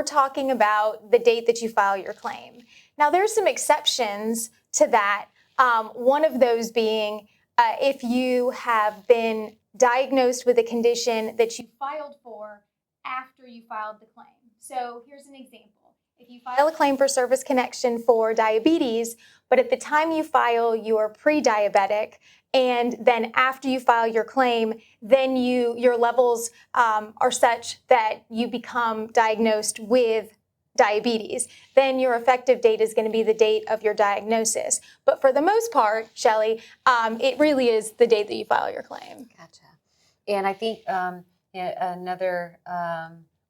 we're talking about the date that you file your claim. Now, there's some exceptions to that. One of those being if you have been diagnosed with a condition that you filed for after you filed the claim. So here's an example. If you file a claim for service connection for diabetes, but at the time you file you're pre-diabetic, and then after you file your claim, then your levels are such that you become diagnosed with diabetes, then your effective date is going to be the date of your diagnosis. But for the most part, Shelly, it really is the date that you file your claim. Gotcha. And I think another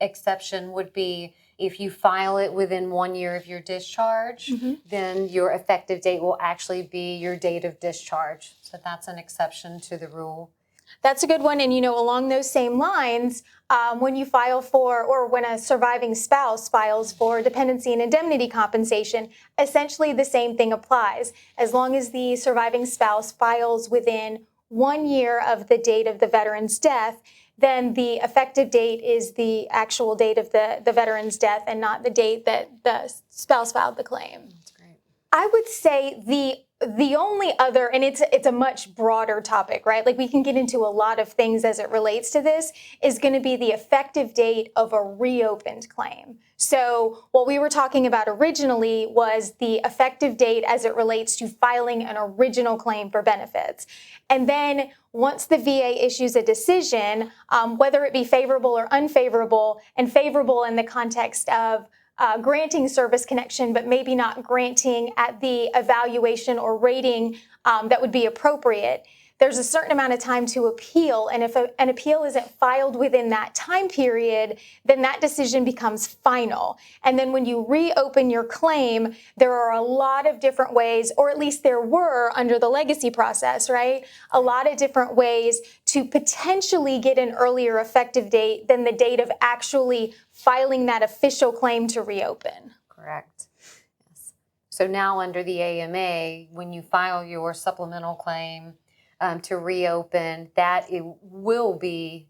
exception would be if you file it within 1 year of your discharge, then your effective date will actually be your date of discharge. So that's an exception to the rule. That's a good one. And, along those same lines, when you file for, or when a surviving spouse files for dependency and indemnity compensation, essentially the same thing applies. As long as the surviving spouse files within 1 year of the date of the veteran's death, then the effective date is the actual date of the veteran's death and not the date that the spouse filed the claim. That's great. I would say the only other, and it's a much broader topic, right? Like we can get into a lot of things as it relates to this, is going to be the effective date of a reopened claim. So what we were talking about originally was the effective date as it relates to filing an original claim for benefits. And then once the VA issues a decision, whether it be favorable or unfavorable, and favorable in the context of granting service connection, but maybe not granting at the evaluation or rating that would be appropriate, there's a certain amount of time to appeal. And if an appeal isn't filed within that time period, then that decision becomes final. And then when you reopen your claim, there are a lot of different ways, or at least there were under the legacy process, right? A lot of different ways to potentially get an earlier effective date than the date of actually filing that official claim to reopen. Correct. Yes. So now under the AMA, when you file your supplemental claim to reopen, that it will be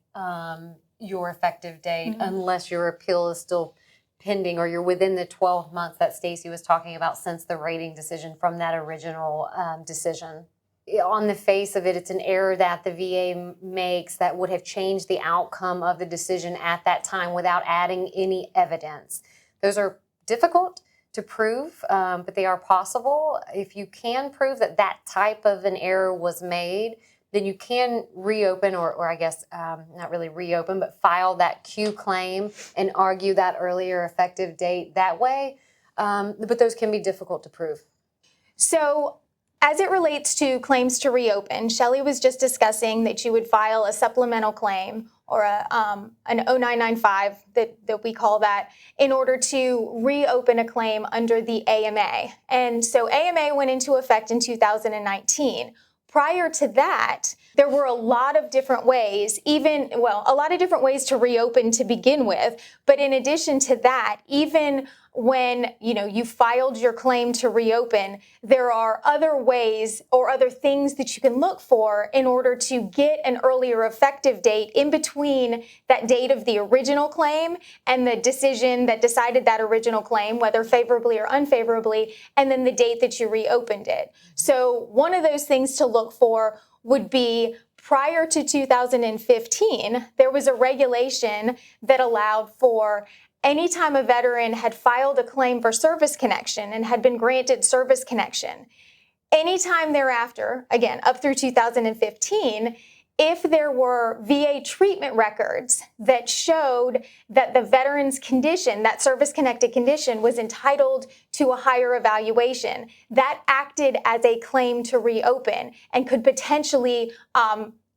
your effective date unless your appeal is still pending or you're within the 12 months that Stacey was talking about since the rating decision from that original decision. On the face of it, it's an error that the VA makes that would have changed the outcome of the decision at that time without adding any evidence. Those are difficult to prove, but they are possible. If you can prove that that type of an error was made, then you can reopen, or I guess not really reopen, but file that Q claim and argue that earlier effective date that way. But those can be difficult to prove. So as it relates to claims to reopen, Shelly was just discussing that you would file a supplemental claim or an 0995 that we call that in order to reopen a claim under the AMA. And so AMA went into effect in 2019. Prior to that, there were a lot of different ways, a lot of different ways to reopen to begin with. But in addition to that, even when you filed your claim to reopen, there are other ways or other things that you can look for in order to get an earlier effective date in between that date of the original claim and the decision that decided that original claim, whether favorably or unfavorably, and then the date that you reopened it. So one of those things to look for would be prior to 2015, there was a regulation that allowed for anytime a veteran had filed a claim for service connection and had been granted service connection, anytime thereafter, again, up through 2015, if there were VA treatment records that showed that the veteran's condition, that service-connected condition, was entitled to a higher evaluation, that acted as a claim to reopen and could potentially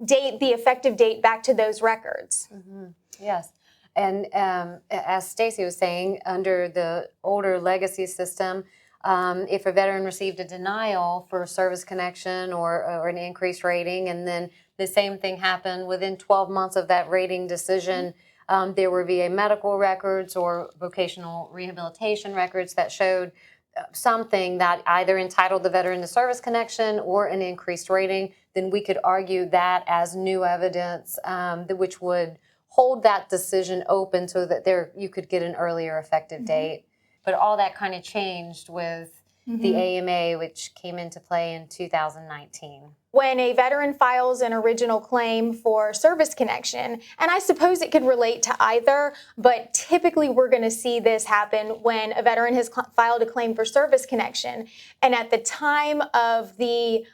date the effective date back to those records. Mm-hmm. Yes. And as Stacey was saying, under the older legacy system, if a veteran received a denial for service connection or an increased rating, and then the same thing happened within 12 months of that rating decision, there were VA medical records or vocational rehabilitation records that showed something that either entitled the veteran to service connection or an increased rating, then we could argue that as new evidence, which would hold that decision open so that you could get an earlier effective date. But all that kind of changed with the AMA, which came into play in 2019. When a veteran files an original claim for service connection, and I suppose it could relate to either, but typically we're going to see this happen when a veteran has filed a claim for service connection, and at the time of the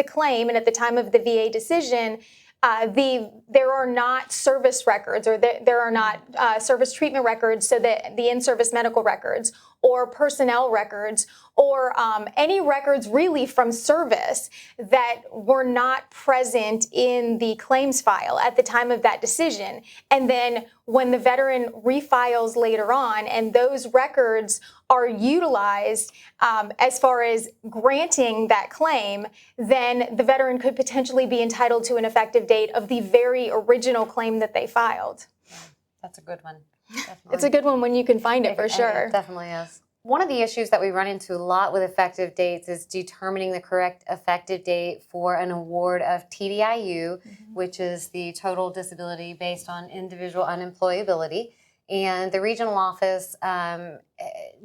claim and at the time of the VA decision, there are not service records, or there are not service treatment records, so that the in-service medical records or personnel records or any records really from service that were not present in the claims file at the time of that decision. And then when the veteran refiles later on and those records are utilized as far as granting that claim, then the veteran could potentially be entitled to an effective date of the very original claim that they filed. That's a good one. Definitely. It's a good one when you can find it, for sure. It definitely is. One of the issues that we run into a lot with effective dates is determining the correct effective date for an award of TDIU, which is the total disability based on individual unemployability. And the regional office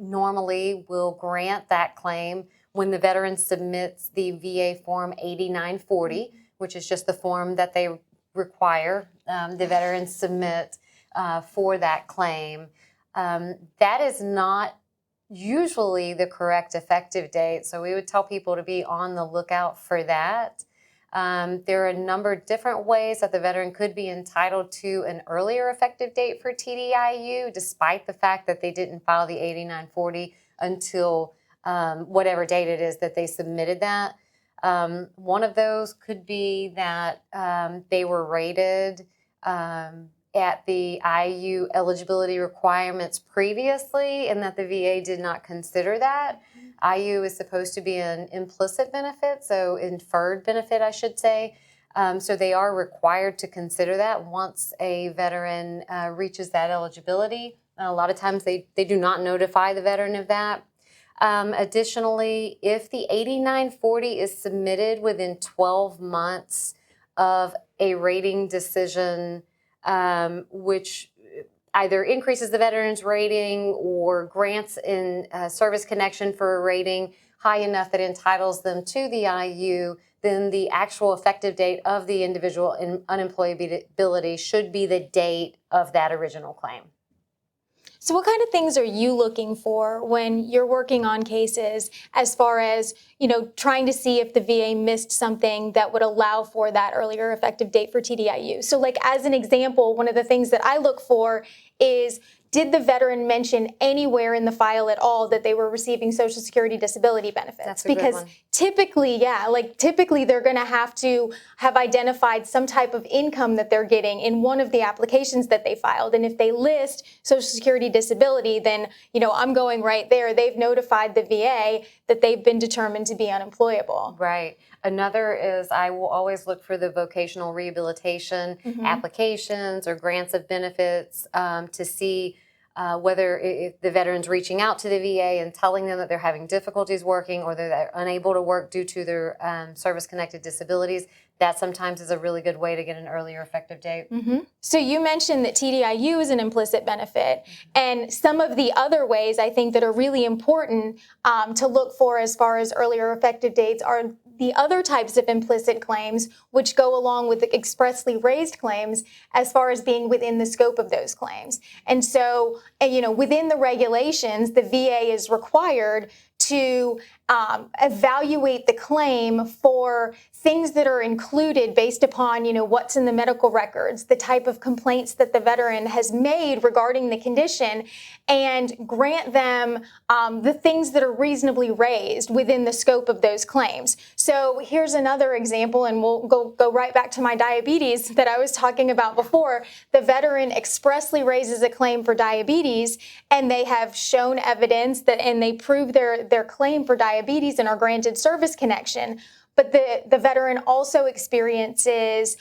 normally will grant that claim when the veteran submits the VA Form 8940, which is just the form that they require the veteran submit for that claim. That is not usually the correct effective date, so we would tell people to be on the lookout for that. There are a number of different ways that the veteran could be entitled to an earlier effective date for TDIU, despite the fact that they didn't file the 8940 until whatever date it is that they submitted that. One of those could be that they were rated at the IU eligibility requirements previously, and that the VA did not consider that. IU is supposed to be an implicit benefit, so inferred benefit, I should say. So they are required to consider that once a veteran reaches that eligibility. A lot of times they do not notify the veteran of that. Additionally, if the 8940 is submitted within 12 months of a rating decision, which either increases the veteran's rating or grants in service connection for a rating high enough that entitles them to the IU, then the actual effective date of the individual unemployability should be the date of that original claim. So what kind of things are you looking for when you're working on cases as far as, trying to see if the VA missed something that would allow for that earlier effective date for TDIU? So like as an example, one of the things that I look for is, did the veteran mention anywhere in the file at all that they were receiving Social Security disability benefits? That's a good because one. typically they're going to have identified some type of income that they're getting in one of the applications that they filed. And if they list Social Security disability, then, I'm going right there. They've notified the VA that they've been determined to be unemployable. Right. Another is I will always look for the vocational rehabilitation applications or grants of benefits to see whether if the veteran's reaching out to the VA and telling them that they're having difficulties working or that they're unable to work due to their service-connected disabilities. That sometimes is a really good way to get an earlier effective date. So you mentioned that TDIU is an implicit benefit, and some of the other ways I think that are really important to look for as far as earlier effective dates are the other types of implicit claims, which go along with the expressly raised claims as far as being within the scope of those claims. And so, within the regulations, the VA is required to evaluate the claim for things that are included based upon, what's in the medical records, the type of complaints that the veteran has made regarding the condition, and grant them the things that are reasonably raised within the scope of those claims. So here's another example, and we'll go right back to my diabetes that I was talking about before. The veteran expressly raises a claim for diabetes, and they have shown evidence that, and they prove their claim for diabetes and are granted service connection. But the veteran also experiences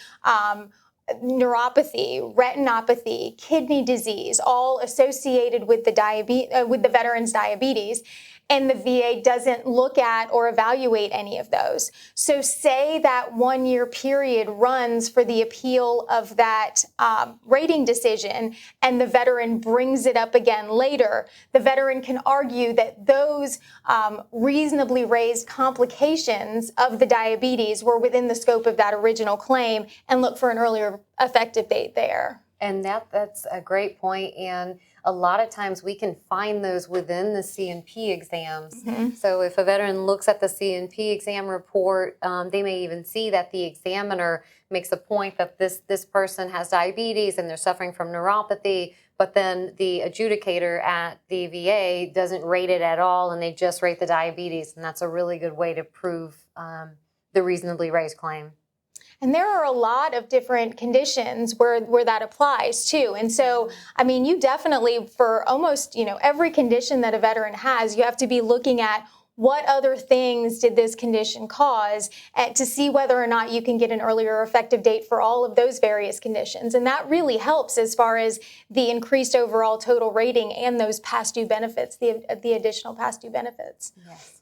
neuropathy, retinopathy, kidney disease, all associated with the veteran's diabetes. and the VA doesn't look at or evaluate any of those. So say that 1 year period runs for the appeal of that rating decision, and the veteran brings it up again later. The veteran can argue that those reasonably raised complications of the diabetes were within the scope of that original claim and look for an earlier effective date there. And that's a great point. And a lot of times we can find those within the C&P exams. So if a veteran looks at the C&P exam report, they may even see that the examiner makes a point that this person has diabetes and they're suffering from neuropathy, but then the adjudicator at the VA doesn't rate it at all, and they just rate the diabetes. And that's a really good way to prove the reasonably raised claim. And there are a lot of different conditions where that applies too. And so, I mean, you definitely, for almost, every condition that a veteran has, you have to be looking at what other things did this condition cause to see whether or not you can get an earlier effective date for all of those various conditions. And that really helps as far as the increased overall total rating and those past due benefits, the additional past due benefits. Yes.